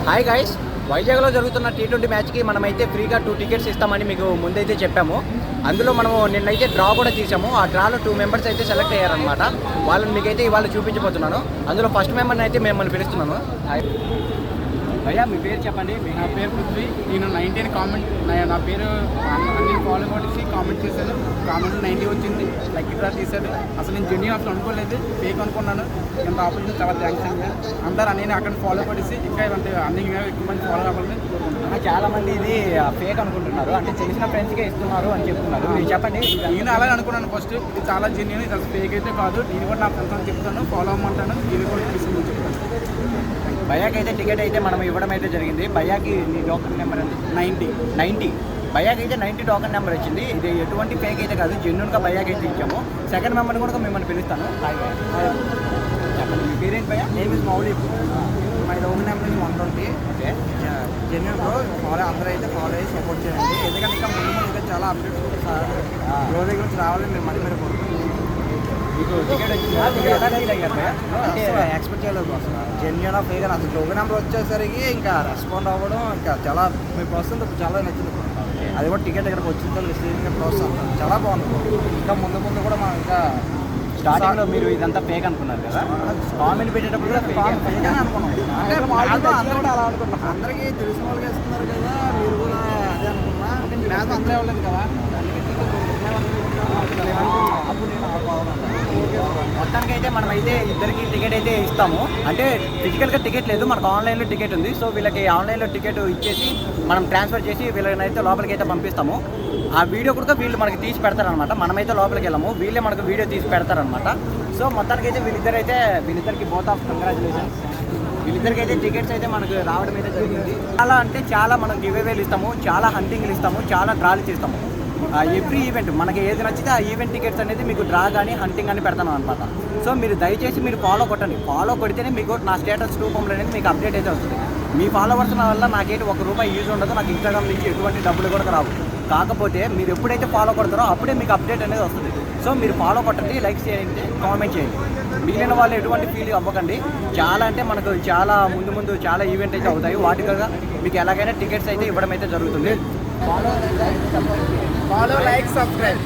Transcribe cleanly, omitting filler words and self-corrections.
Hi guys, వైజాగ్లో జరుగుతున్న T20 మ్యాచ్కి మనమైతే ఫ్రీగా 2 టికెట్స్ ఇస్తామని మీకు ముందైతే చెప్పాము. అందులో మనము నిన్నైతే డ్రా కూడా తీసాము. ఆ డ్రాలో 2 మెంబర్స్ అయితే సెలెక్ట్ అయ్యారనమాట. వాళ్ళని మీకైతే ఇవాళ చూపించబోతున్నాను. అందులో ఫస్ట్ మెంబర్ని అయితే మిమ్మల్ని పిలుస్తున్నాను. భయ్యా, మీ పేరు చెప్పండి. నా పేరు పృథ్వీ. నేను 19 కామెంట్ నా పేరు అన్ని ఫాలో కొట్టేసి కామెంట్ చేశాను. కామెంట్ 90 వచ్చింది. లక్కీ డ్రా తీశాడు. అసలు నేను జెన్యూన్ అసలు అనుకోలేదు, ఫేక్ అనుకున్నాను. ఎంత ఆపర్చునిటీ చాలా థ్యాంక్స్ అండి. అందరూ నేను అక్కడ ఫాలో కొట్టేసి ఇంకా అంటే అన్ని ఎక్కువ మంది ఫాలో అవ్వాలని కోరుకుంటున్నాను. చాలా మంది ఇది ఫేక్ అనుకుంటున్నారు, అంటే తెలిసిన ఫ్రెండ్స్కే ఇస్తున్నారు అని చెప్తున్నారు. మీరు చెప్పండి. నేను అలాగే అనుకున్నాను ఫస్ట్. ఇది చాలా జెన్యూన్, ఇది అసలు ఫేక్ అయితే కాదు. నేను కూడా నా ఫ్రెండ్స్ అని చెప్తాను, ఫాలో అవ్వమంటాను. ఇది కూడా తీసుకుని చెప్తాను. భయ్యాకి అయితే టికెట్ అయితే మనం ఇవ్వడం అయితే జరిగింది. భయ్యాకి నీ టోకెన్ నెంబర్ ఎంత? 90. భయ్యాకి అయితే 90 టోకెన్ నెంబర్ వచ్చింది. ఇది ఎటువంటి ఫేక్ అయితే కాదు, జెన్యూన్గా భయ్యాకి అయితే ఇచ్చాము. సెకండ్ మెంబర్ని కూడా మిమ్మల్ని పిలుస్తాను. చెప్పండి, మీ పేరేంటి భయ్యా? Name is Mouli. My token number is 120. Okay, genuine bro. Follow అందరూ అయితే ఫాలో అయ్యి సపోర్ట్ చేయండి. ఎందుకంటే ఇంకా ముందు ఇంకా చాలా అప్డేట్స్ కూడా సార్ రోజు గురించి రావాలని మీరు మళ్ళీ మీరు కోరుకుంటున్నాను. మీకు టికెట్ వచ్చిందా? మీరు ఎలా ఫీల్ అయ్యారు భయ్యా? అంటే ఎక్స్పెక్ట్ చేయలేదు అసలు జెన్యూన్ ఫేక్ అని అసలు టోకెన్ నెంబర్ వచ్చేసరికి ఇంకా రెస్పాండ్ అవ్వడం ఇంకా చాలా మీ పర్సన్ చాలా నచ్చింది. అది కూడా టికెట్ ఇక్కడికి వచ్చిన తర్వాత రిసీవింగ్ ప్రోత్సాహం చాలా బాగుంది. ఇంకా ముందు ముందు కూడా మనం ఇంకా స్టార్టింగ్లో మీరు ఇదంతా ఫేక్ అనుకున్నారు కదా, కామెంట్ పెట్టేటప్పుడు కూడా ఫేక్ అని అనుకున్నాం. అంటే అందరూ కూడా అలా అనుకుంటున్నాం. అందరికీ తెలిసిన వాళ్ళకి ఇస్తున్నారు కదా, మీరు కూడా అదే అనుకున్నా. మ్యాథ్ అందరూ ఇవ్వలేదు కదా, అప్పుడు నేను మొత్తానికి అయితే మనమైతే ఇద్దరికి టికెట్ అయితే ఇస్తాము. అంటే ఫిజికల్గా టికెట్ లేదు, మనకు ఆన్లైన్లో టికెట్ ఉంది. సో వీళ్ళకి ఆన్లైన్లో టికెట్ ఇచ్చేసి మనం ట్రాన్స్ఫర్ చేసి వీళ్ళనైతే లోపలికి అయితే పంపిస్తాము. ఆ వీడియో కూడా వీళ్ళు మనకి తీసి పెడతారనమాట. మనమైతే లోపలికి వెళ్ళాము, వీళ్ళే మనకు వీడియో తీసి పెడతారనమాట. సో మొత్తానికి అయితే వీళ్ళిద్దరికి బోత్ ఆఫ్ కంగ్రాచులేషన్స్. వీళ్ళిద్దరికి అయితే టికెట్స్ అయితే మనకు రావడం అయితే జరిగింది. చాలా అంటే చాలా మనం గివేవేలు ఇస్తాము, చాలా హంటింగ్లు ఇస్తాము, చాలా డ్రాలు ఇస్తాము. ఎవ్రీ ఈవెంట్ మనకి ఏది నచ్చితే ఆ ఈవెంట్ టికెట్స్ అనేది మీకు డ్రా కానీ హంటింగ్ అని పెడతాను అనమాట. సో మీరు దయచేసి మీరు ఫాలో కొట్టండి. ఫాలో కొడితేనే మీకు నా స్టేటస్ రూపంలో అనేది మీకు అప్డేట్ అయితే వస్తుంది. మీ ఫాలోవర్స్ వల్ల నాకేంటి ₹1 యూజ్ ఉండదు, నాకు ఇన్స్టాగ్రామ్ నుంచి ఎటువంటి డబ్బులు కూడా రావు. కాకపోతే మీరు ఎప్పుడైతే ఫాలో కొడతారో అప్పుడే మీకు అప్డేట్ అనేది వస్తుంది. సో మీరు ఫాలో కొట్టండి, లైక్ చేయండి, కామెంట్ చేయండి. మిగిలిన వాళ్ళు ఎటువంటి ఫీల్ అవ్వకండి. చాలా అంటే మనకు చాలా ముందు చాలా ఈవెంట్ అయితే అవుతాయి. వాటిగా మీకు ఎలాగైనా టికెట్స్ అయితే ఇవ్వడం అయితే జరుగుతుంది. Follow, like, subscribe.